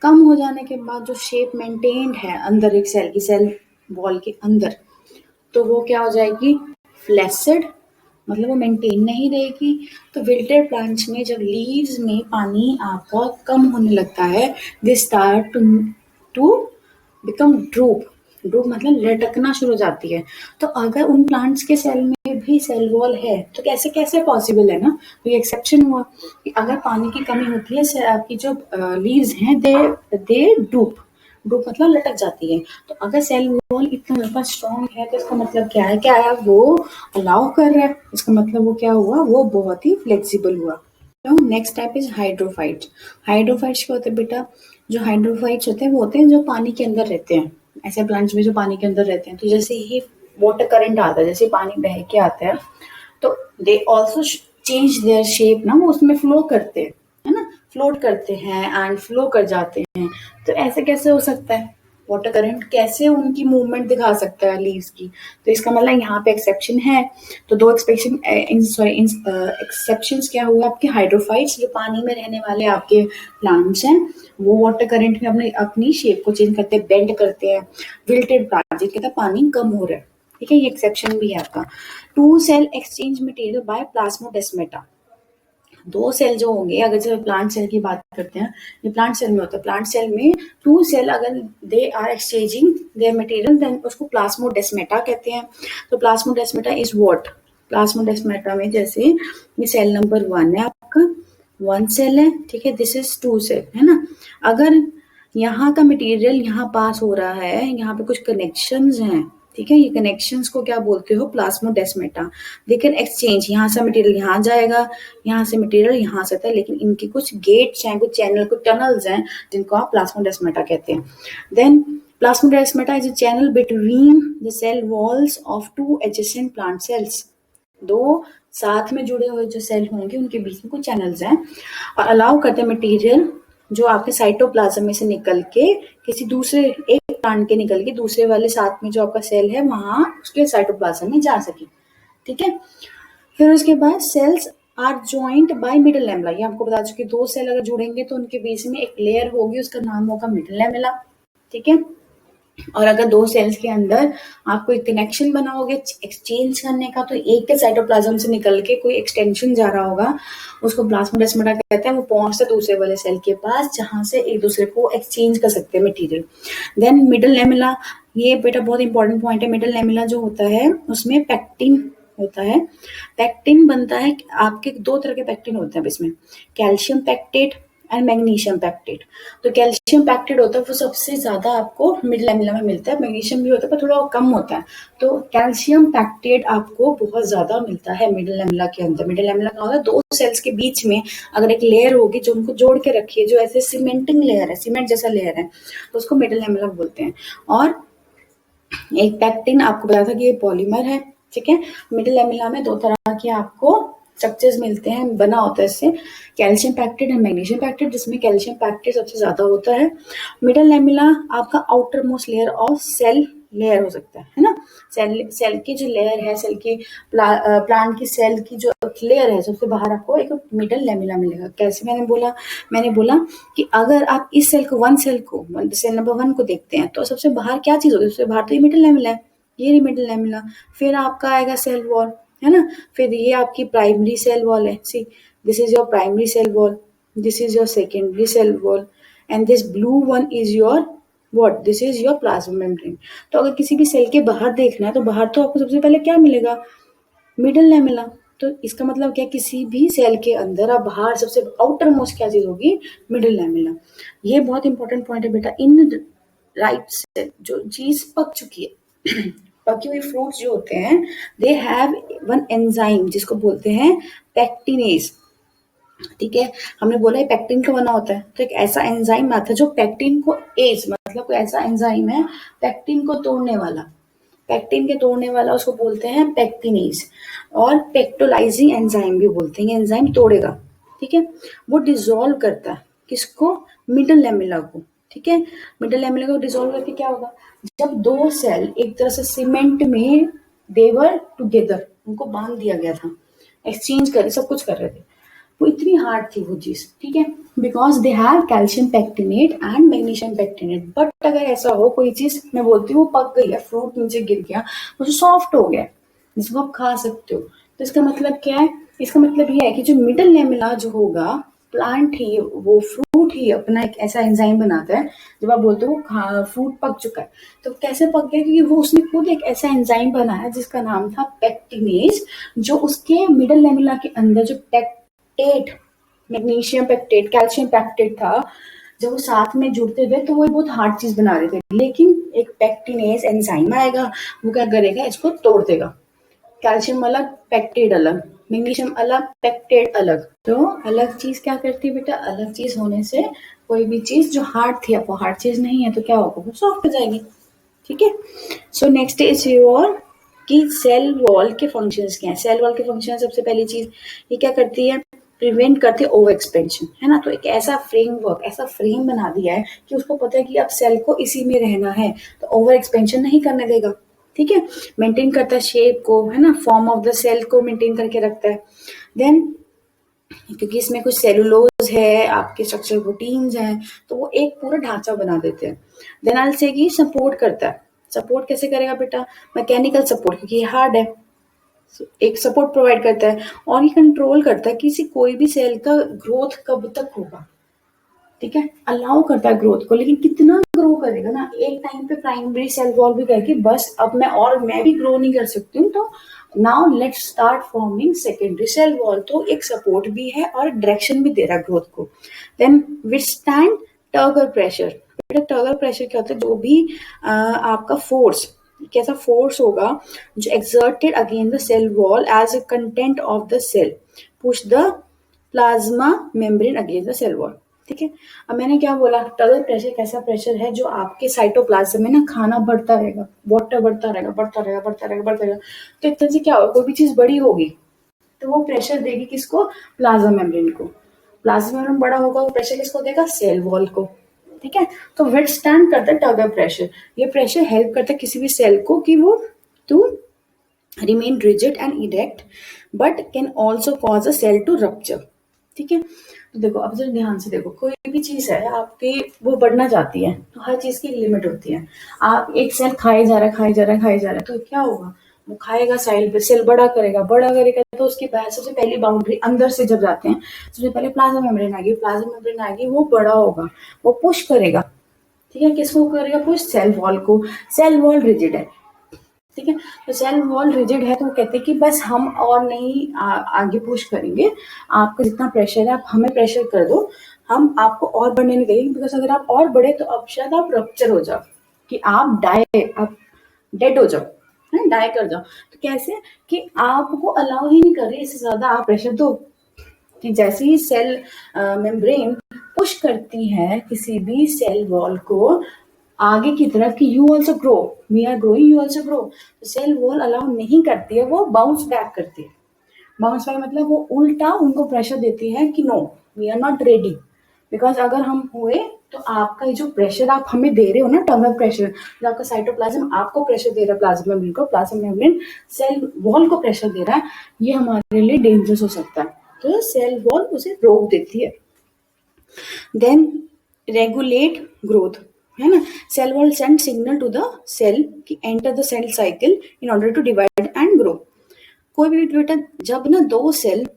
कम हो जाने के बाद जो शेप मेंटेन्ड है अंदर एक सेल की, सेल वॉल के अंदर, तो वो क्या हो जाएगी, फ्लैसिड, मतलब वो मेंटेन नहीं रहेगी। तो विल्टेड प्लांट्स में जब लीव्स में पानी आपका कम होने लगता है, they start to become droop. Droop मतलब लटकना शुरू हो जाती है। तो अगर उन प्लांट्स के सेल में भी सेल वॉल है तो कैसे कैसे पॉसिबल है ना, तो ये एक्सेप्शन हुआ कि अगर पानी की कमी होती है, आपकी जो लीव्स हैं दे दे ड्रूप। ड्रूप मतलब लटक जाती है। तो अगर सेल वॉल इतना ज़्यादा स्ट्रॉन्ग है तो इसका मतलब क्या है, क्या है, वो अलाउ कर रहा है, इसका मतलब वो क्या हुआ, वो बहुत ही फ्लेक्सिबल हुआ। तो next type is hydrophytes. Hydrophytes क्या होते हैं बेटा, जो हाइड्रोफाइट्स होते हैं वो होते हैं जो पानी के अंदर रहते हैं, ऐसे प्लांट्स में जो पानी के अंदर रहते हैं। तो जैसे ही वाटर करंट आता है, जैसे पानी बह के आता है, तो they also change their shape ना, वो उसमें फ्लो करते हैं, है ना, फ्लोट करते हैं एंड फ्लो कर जाते हैं। तो ऐसे कैसे हो सकता है, वाटर करंट कैसे उनकी मूवमेंट दिखा सकता है लीव्स की, तो इसका मतलब यहाँ पे एक्सेप्शन है। तो दो एक्सपेक्शन सॉरी एक्सेप्शंस क्या हुआ, आपके हाइड्रोफाइट्स जो पानी में रहने वाले आपके प्लांट्स हैं, वो वाटर करंट में अपने अपनी शेप को चेंज करते हैं, बेंड करते हैं। विल्टेड प्लांट जिनके अंदर पानी कम हो रहा है, ठीक है, ये एक्सेप्शन भी है आपका। Two cell exchange material by plasmodesmata. दो सेल जो होंगे, अगर जब प्लांट सेल की बात करते हैं, ये प्लांट सेल में होता है, प्लांट सेल में टू सेल अगर they are exchanging their material then उसको प्लाज्मोडेस्माटा कहते हैं। तो प्लाज्मोडेस्माटा इज व्हाट, प्लाज्मोडेस्माटा में जैसे ये सेल नंबर 1 है आपका, 1 सेल है, ठीक है, दिस इज 2 सेल, है ना। अगर यहाँ का मटेरियल यहाँ पास हो रहा है, यहाँ पे कुछ कनेक्शंस हैं, ठीक है, ये कनेक्शंस को क्या बोलते हो, प्लाज्मोडेस्माटा। दे कैन एक्सचेंज, यहाँ से मटेरियल यहाँ जाएगा, यहाँ से मटेरियल यहाँ से आता है, लेकिन इनके कुछ गेट्स हैं, कुछ चैनल, कुछ टनल्स हैं जिनको आप प्लाज्मोडेस्माटा कहते हैं। Then plasmodesmata is a channel between the cell walls of two adjacent plant cells. दो साथ में जुड़े हुए जो सेल होंगे उनके बीच में कुछ चैनल्स हैं, और अलाउ करते हैं मटेरियल जो आपके साइटोप्लाज्म में से निकल के किसी दूसरे एक प्लांट के निकल के दूसरे वाले साथ में जो आपका सेल है वहां उसके साइटोप्लाज्म में जा सके, ठीक है। फिर उसके बाद cells are joint by middle lamella, ये आपको बता चुके, दो सेल अगर जुड़ेंगे तो उनके बीच में एक लेयर होगी, उसका नाम होगा मिडल लैमेला, ठीक है। और अगर दो सेल्स के अंदर आपको एक कनेक्शन बना होगा एक्सचेंज करने का, तो एक के साइटोप्लाज्म से निकल के कोई एक्सटेंशन जा रहा होगा, उसको प्लाज्मोडेस्माटा कहते हैं, वो पहुंचता दूसरे वाले सेल के पास जहां से एक दूसरे को एक्सचेंज कर सकते हैं मटेरियल। देन मिडल लैमेला, ये बेटा बहुत इंपॉर्टेंट पॉइंट है, मिडल लैमेला जो होता है उसमें पैक्टिन होता है। पैक्टिन बनता है, आपके दो तरह के पैक्टिन होते हैं इसमें, calcium pectate and magnesium pectate. तो कैल्शियम पैक्टेट होता है वो सबसे ज्यादा आपको मिडल लैमेला में मिलता है, मैग्नीशियम भी होता है पर थोड़ा कम होता है। तो कैल्शियम पैक्टेट आपको बहुत ज्यादा मिलता है मिडल लैमेला के अंदर। मिडल लैमेला का होता है दो सेल्स के बीच में अगर एक लेयर होगी जो उनको जोड़ के रखी है, जो ऐसे सीमेंटिंग लेयर है, सीमेंट जैसा लेयर है, तो उसको मिडल लैमेला बोलते हैं। और एक पैक्टिन आपको बताया था कि ये पॉलीमर है, ठीक है। मिडल लैमेला में दो तरह के आपको स्ट्रक्चर्स मिलते हैं, बना होता है इससे, calcium pectate and magnesium pectate, जिसमें कैल्शियम पैक्टेट सबसे ज्यादा होता है। मिडल लैमेला आपका outer most layer of cell layer हो सकता है ना। सेल सेल की जो लेयर है, सेल की प्लांट की सेल की जो लेयर है, सबसे बाहर आपको एक मिडल लैमेला मिलेगा। कैसे, मैंने बोला कि अगर आप इस सेल को सेल नंबर 1 को देखते हैं तो सबसे बाहर क्या चीज होगी, सबसे बाहर तो ये मिडल लैमेला है, ये रही मिडल लैमेला। फिर आपका आएगा सेल वॉल, है ना, फिर ये आपकी प्राइमरी सेल वॉल है, see this is your primary cell wall, this is your secondary cell wall, and this blue one is your what, this is your plasma membrane. तो अगर किसी भी सेल के बाहर देखना है तो बाहर तो आपको सबसे पहले क्या मिलेगा, मिडल लैमेला। तो इसका मतलब क्या, किसी भी सेल के अंदर अब बाहर सबसे आउटर मोस्ट क्या चीज होगी, मिडल लैमेला। ये बहुत इंपॉर्टेंट पॉइंट है बेटा। इन राइट सेल जो चीज पक चुकी है पकी हुई फ्रूट्स जो होते हैं, दे हैव वन एंजाइम जिसको बोलते हैं पैक्टिनेज, ठीक है। हमने बोला है पैक्टिन का बना होता है, तो एक ऐसा एंजाइम आता है जो पैक्टिन को एज, मतलब कोई ऐसा एंजाइम है पैक्टिन को तोड़ने वाला, पैक्टिन के तोड़ने वाला उसको बोलते हैं पैक्टिनेज, और पेक्टोलाइजिंग एंजाइम भी बोलते हैं, एंजाइम तोड़ेगा, ठीक है। वो डिसॉल्व करता है किसको, मिडल लैमेला को, ठीक है। मिडल लैमेला को डिसॉल्व करके क्या होगा, जब दो सेल एक तरह से सीमेंट में देवर टुगेदर, उनको बांध दिया गया था, एक्सचेंज कर सब कुछ कर रहे थे, वो इतनी हार्ड थी वो चीज, ठीक है, because they have calcium pectinate and magnesium pectinate. But अगर ऐसा हो कोई चीज, मैं बोलती हूँ वो पक गई है, फ्रूट नीचे गिर गया, वो सॉफ्ट हो गया, जिसको आप खा सकते हो, तो इसका मतलब क्या है, इसका मतलब ये है कि जो मिडल लेमिला जो होगा, प्लांट ही, वो फ्रूट ही अपना एक ऐसा एंजाइम बनाता है, जब आप बोलते हो फ्रूट पक चुका है, तो कैसे पक गया, क्योंकि वो उसने खुद एक ऐसा एंजाइम बनाया जिसका नाम था पेक्टिनेज, जो उसके मिडल लेमिला के अंदर जो pectate, magnesium pectate, calcium pectate था, जब वो साथ में जुड़ते थे तो वो बहुत हार्ड चीज बना रहे थे, लेकिन एक पेक्टिनेज एंजाइम आएगा, वो क्या करेगा, इसको तोड़ देगा, कैल्शियम अलग, पेक्टेट अलग, मैग्नीशियम अलग, पेक्टेट अलग, तो अलग चीज क्या करती है बेटा, अलग चीज होने से कोई भी चीज जो हार्ड थी, अब वो हार्ड चीज नहीं है तो क्या होगा, वो सॉफ्ट हो जाएगी, ठीक है। सो नेक्स्ट इज योर कि सेल वॉल के फंक्शंस क्या है। सेल वॉल के फंक्शन, सबसे पहली चीज ये क्या करती है, प्रिवेंट करती है ओवर एक्सपेंशन, है ना, तो एक ऐसा फ्रेमवर्क, ऐसा फ्रेम बना दिया है कि उसको पता है कि अब सेल को इसी में रहना है, तो ओवर एक्सपेंशन नहीं करने देगा, ठीक है, मेंटेन करता है शेप को, है ना, फॉर्म ऑफ द सेल को मेंटेन करके रखता है। देन क्योंकि इसमें कुछ सेलुलोज है, आपके स्ट्रक्चरल प्रोटीन्स हैं, तो वो एक पूरा ढांचा बना देते हैं। देन आई से कि सपोर्ट करता है, सपोर्ट कैसे करेगा बेटा, मैकेनिकल सपोर्ट, क्योंकि ये हार्ड है, एक सपोर्ट प्रोवाइड करता है, और ये कंट्रोल करता है कि कोई भी सेल का ग्रोथ कब तक होगा, ठीक है, अलाउ करता है ग्रोथ को, लेकिन कितना ग्रो करेगा ना, एक टाइम पे प्राइमरी सेल वॉल भी कहेगी बस अब मैं भी ग्रो नहीं कर सकती हूँ, तो now let's start forming secondary cell wall, तो एक सपोर्ट भी है और डायरेक्शन भी दे रहा है ग्रोथ को। देन विथस्टैंड टर्गर प्रेशर, बेटा टर्गर प्रेशर क्या होता है, जो भी आपका फोर्स, कैसा फोर्स होगा जो exerted against the cell wall as a content of the cell push the plasma membrane against the cell wall, ठीक है। अब मैंने क्या बोला, टर्गर प्रेशर एक ऐसा प्रेशर है जो आपके साइटोप्लाज्म में ना खाना बढ़ता रहेगा, वाटर बढ़ता रहेगा, बढ़ता रहेगा, बढ़ता रहेगा, बढ़ता रहेगा, तो एक तरह से क्या होगा, कोई भी चीज बड़ी होगी तो वो प्रेशर देगी किसको, प्लाज्मा मेम्ब्रेन को, प्लाज्मा मेम्ब्रेन बड़ा होगा, वो प्रेशर किसको देगा, सेल वॉल को, ठीक है। तो विथस्टैंड करता है टर्गर प्रेशर, ये प्रेशर हेल्प करता है किसी भी सेल को कि वो to remain rigid and erect but can also cause a cell to rupture, ठीक है। तो देखो अब जरा ध्यान से देखो, कोई भी चीज है आपके वो बढ़ना चाहती है, तो हर चीज की लिमिट होती है, आप एक सेल खाए जा रहा है, खाए जा रहा है, खाए जा रहा है, तो क्या होगा, वो खाएगा, सेल बड़ा करेगा, बड़ा करेगा, तो उसकी सबसे पहली बाउंड्री अंदर से जब जाते हैं, सबसे पहले प्लाज्मा मेम्ब्रेन आएगी, प्लाज्मा मेम्ब्रेन आएगी, वो बड़ा होगा, वो पुश करेगा, ठीक है, किसको करेगा पुश, सेल वॉल को, सेल वॉल रिजिड है, ठीक है, तो सेल वॉल रिजिड है, तो वो कहते हैं कि बस हम और नहीं आगे पुश करेंगे, आपका जितना प्रेशर है आप हमें प्रेशर कर दो, हम आपको और बढ़ने नहीं देंगे, बिकॉज अगर आप और बढ़े तो अब शायद आप रप्चर हो जाओ, कि आप डेड हो जाओ, है डाई कर जाओ, तो कैसे कि आपको अलाउ ही नहीं कर रही इससे ज्यादा आप प्रेशर दो, कि जैसे ही सेल मेम्ब्रेन पुश करती है किसी भी सेल वॉल को आगे की तरफ कि you also grow, we are growing, you also grow, तो सेल वॉल अलाउ नहीं करती है, वो बाउंस बैक करती है, बाउंस बैक मतलब वो उल्टा उनको प्रेशर देती है कि no we are not ready, because अगर हम हुए तो आपका ये जो प्रेशर आप हमें दे रहे हो ना, टर्नर प्रेशर, जो आपका साइटोप्लाज्म आपको प्रेशर दे रहा है, प्लाज्मा मेम्ब्रेन को, प्लाज्मा मेम्ब्रेन सेल वॉल को प्रेशर दे रहा है, ये हमारे लिए डेंजरस हो सकता है, तो सेल वॉल उसे रोक देती है। देन रेगुलेट ग्रोथ, है ना, cell wall send signal to the cell कि enter the cell cycle in order to divide and grow. कोई भी बेटा जब ना दो सेल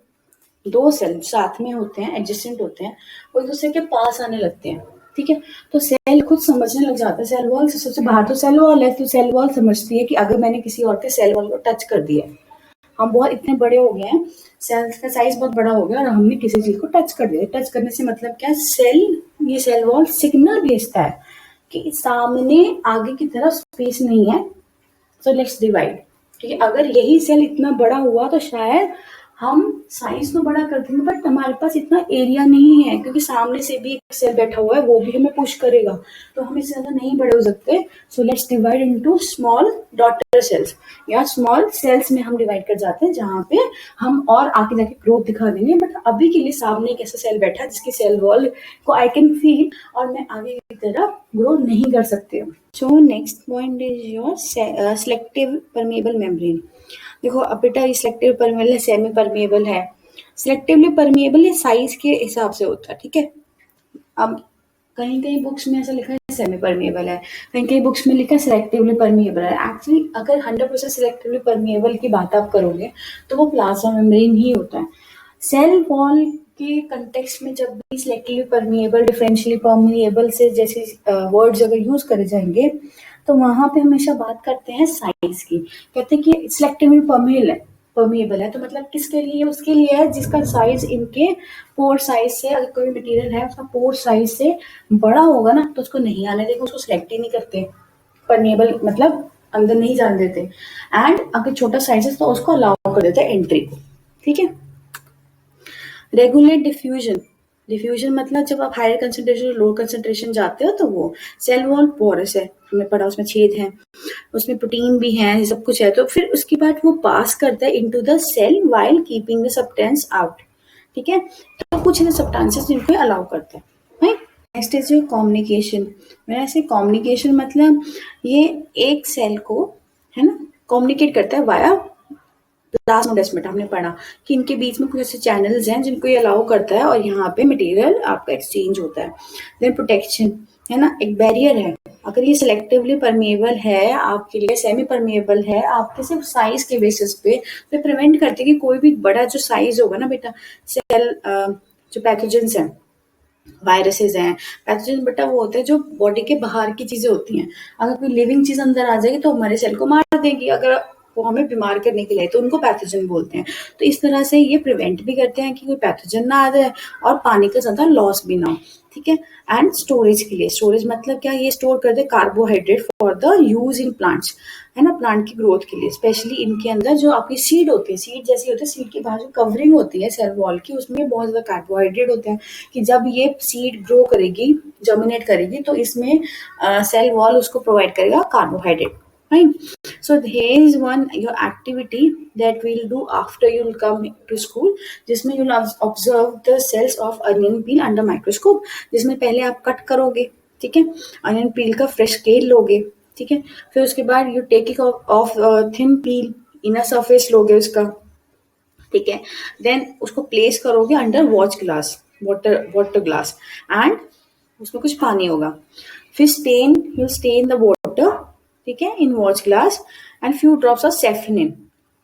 साथ में होते हैं, एडजेसेंट होते हैं, वो एक दूसरे के पास आने लगते हैं, ठीक है, तो सेल खुद समझने लग जाता है, सेल वॉल से सबसे बाहर तो सेल वॉल है, तो सेल वॉल समझती है कि अगर मैंने किसी और के सेल वॉल को टच कर दिया है, हम बहुत इतने बड़े हो गए हैं, सेल का साइज बहुत बड़ा हो गया और हमने किसी चीज को टच कर दिया, टच करने से मतलब क्या, ये सेल वॉल सिग्नल भेजता है कि सामने आगे की तरफ स्पेस नहीं है, सो लेट्स डिवाइड, ठीक है, अगर यही सेल इतना बड़ा हुआ तो शायद हम साइज तो बड़ा कर देंगे बट हमारे पास इतना एरिया नहीं है, क्योंकि सामने से भी एक सेल बैठा हुआ है, वो भी हमें पुश करेगा, तो हम इससे ज्यादा नहीं बड़े हो सकते। So let's divide into small daughter cells, या स्मॉल सेल्स में हम डिवाइड कर जाते हैं, जहाँ पे हम और आगे जाके ग्रोथ दिखा देंगे। बट अभी के लिए सामने एक ऐसा सेल बैठा है जिसकी सेल वॉल को आई कैन फील, और मैं आगे की तरफ ग्रो नहीं कर सकती हूँ। So next point is your selective permeable membrane. देखो अब बेटा, ये सिलेक्टिव परमेबल है, सेमी परमेबल है। सिलेक्टिवली परमेबल ये साइज के हिसाब से होता है, ठीक है। अब कहीं कहीं बुक्स में ऐसा लिखा है सेमी परमेबल है, कहीं कहीं बुक्स में लिखा है सिलेक्टिवली परमेबल है। एक्चुअली अगर 100% सिलेक्टिवली परमेबल की बात आप करोगे तो वो प्लाज्मा मेम्ब्रेन ही होता है। सेल वॉल के कंटेक्स्ट में जब भी सिलेक्टिवली परमेबल, डिफरेंशियली परमेबल से जैसे वर्ड्स अगर यूज करे जाएंगे, तो वहां पे हमेशा बात करते हैं साइज की। कहते हैं कि सिलेक्टिवली परमेबल है, तो मतलब किसके लिए? उसके लिए है जिसका साइज इनके पोर साइज से, अगर कोई मटेरियल है उसका पोर साइज से बड़ा होगा ना, तो उसको नहीं आने देगा, उसको सिलेक्ट ही नहीं करते। परमेबल मतलब अंदर नहीं जाने देते। एंड अगर छोटा साइज है तो उसको अलाउ कर देते हैं एंट्री को, ठीक है। Regulate diffusion. डिफ्यूजन मतलब जब आप हायर कंसंट्रेशन और लोअर कंसंट्रेशन जाते हो, तो वो सेल वॉल पोरस है, हमने पढ़ा, उसमें छेद है, उसमें प्रोटीन भी है, सब कुछ है। तो फिर उसके बाद वो पास करता है into the cell while keeping the substance out, ठीक है। तो कुछ सब्सटेंसेस जिनको अलाउ करता है। Next is your communication. मेरा ऐसे कम्युनिकेशन मतलब ये एक सेल को, है ना, कम्युनिकेट करता है वाया प्लाज्मोडेस्माटा। हमने पढ़ा कि इनके बीच में कुछ ऐसे चैनल्स हैं जिनको ये अलाउ करता है, और यहाँ पे मटेरियल आपका एक्सचेंज होता है। देन प्रोटेक्शन, है ना, एक बैरियर है। अगर ये सिलेक्टिवली परमेबल है आपके लिए, सेमी परमेबल है आपके सिर्फ साइज के बेसिस पे, तो प्रिवेंट करते कि कोई भी बड़ा जो साइज होगा ना बेटा, सेल जो पैथोजेंस हैं, वायरसेस हैं, पैथोजन बेटा वो होते हैं जो बॉडी के बाहर की चीजें होती हैं। अगर कोई लिविंग चीज अंदर आ जाएगी तो हमारे सेल को मार देगी, अगर वो हमें बीमार करने के लिए, तो उनको पैथोजन बोलते हैं। तो इस तरह से ये प्रिवेंट भी करते हैं कि कोई पैथोजन ना आ जाए और पानी का ज्यादा लॉस भी ना हो, ठीक है। एंड स्टोरेज के लिए, स्टोरेज मतलब क्या, ये स्टोर करते हैं carbohydrate for the use in plants, है ना, प्लांट की ग्रोथ के लिए। स्पेशली इनके अंदर जो आपकी सीड होती है, सीड जैसी होती है, सीड के बाहर जो कवरिंग होती है सेल वॉल की, उसमें बहुत ज्यादा कार्बोहाइड्रेट होते हैं, कि जब ये सीड ग्रो करेगी, जर्मिनेट करेगी, तो इसमें सेल वॉल उसको प्रोवाइड करेगा carbohydrate, right? So here is one your activity that we'll do after you'll come to school, जिसमें you'll observe the cells of onion peel under microscope, जिसमें पहले आप कट करोगे, ठीक है, अनियन पील का फ्रेश स्केल लोगे, ठीक है। फिर उसके बाद you take it off thin peel, inner surface लोगे उसका, ठीक है। देन उसको प्लेस करोगे under watch glass, water glass, and उसमें कुछ पानी होगा। फिर stain, you stain the water, ठीक है, in watch glass, and few drops of safranin,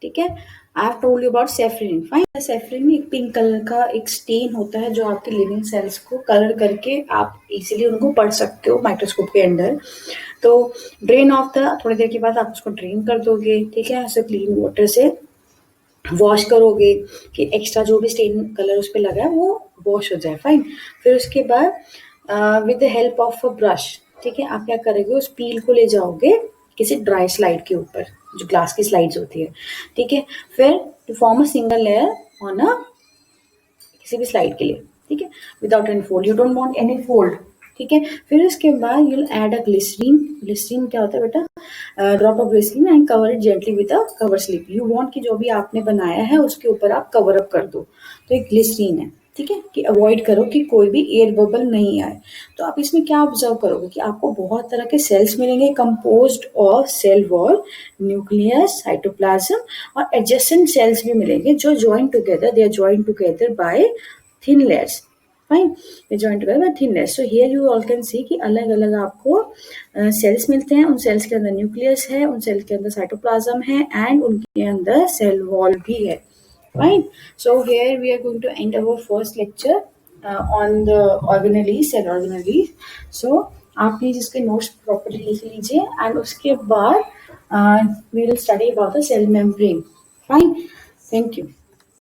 ठीक है। I have told you about safranin, fine. Safranin एक पिंक कलर का एक स्टेन होता है जो आपके लिविंग सेल्स को कलर करके आप इजीली उनको पढ़ सकते हो माइक्रोस्कोप के अंदर। तो ड्रेन ऑफ द, थोड़ी देर के बाद आप उसको ड्रेन कर दोगे, ठीक है, ऐसे क्लीन वाटर से वॉश करोगे कि एक्स्ट्रा जो भी स्टेन कलर उस पर लगा है वो वॉश हो जाए, फाइन। फिर उसके बाद with the help of a brush, ठीक है, आप क्या करोगे, उस पील को ले जाओगे किसी ड्राई स्लाइड के ऊपर, जो ग्लास की स्लाइड्स होती है, ठीक है। फिर to form a single layer on a, किसी भी स्लाइड के लिए, ठीक है, without any fold, you don't want any fold, ठीक है। फिर उसके बाद you'll add a glycerine. Glycerine क्या होता है बेटा, drop of glycerine, and cover it gently with a cover slip. You want कि जो भी आपने बनाया है उसके ऊपर आप कवर अप कर दो, तो एक ग्लिसरीन है, ठीक है, कि अवॉइड करो कि कोई भी एयर बबल नहीं आए। तो आप इसमें क्या ऑब्जर्व करोगे कि आपको बहुत तरह के सेल्स मिलेंगे, composed of cell wall, nucleus, cytoplasm, और एडजेसेंट सेल्स भी मिलेंगे जो join together, they are join together by thin layers, fine, they join together by thin layers. So here you all can see कि अलग अलग आपको sales मिलते हैं, उन सेल्स के अंदर न्यूक्लियस है, उन सेल्स के अंदर साइटोप्लाज्म है, एंड उनके अंदर सेल वॉल भी है, fine. So here we are going to end our first lecture on the organelles, cell organelles. So आप प्लीज इसके नोट्स प्रॉपर्ली लिख लीजिए, एंड उसके बाद we will study about the cell membrane, fine. Thank you.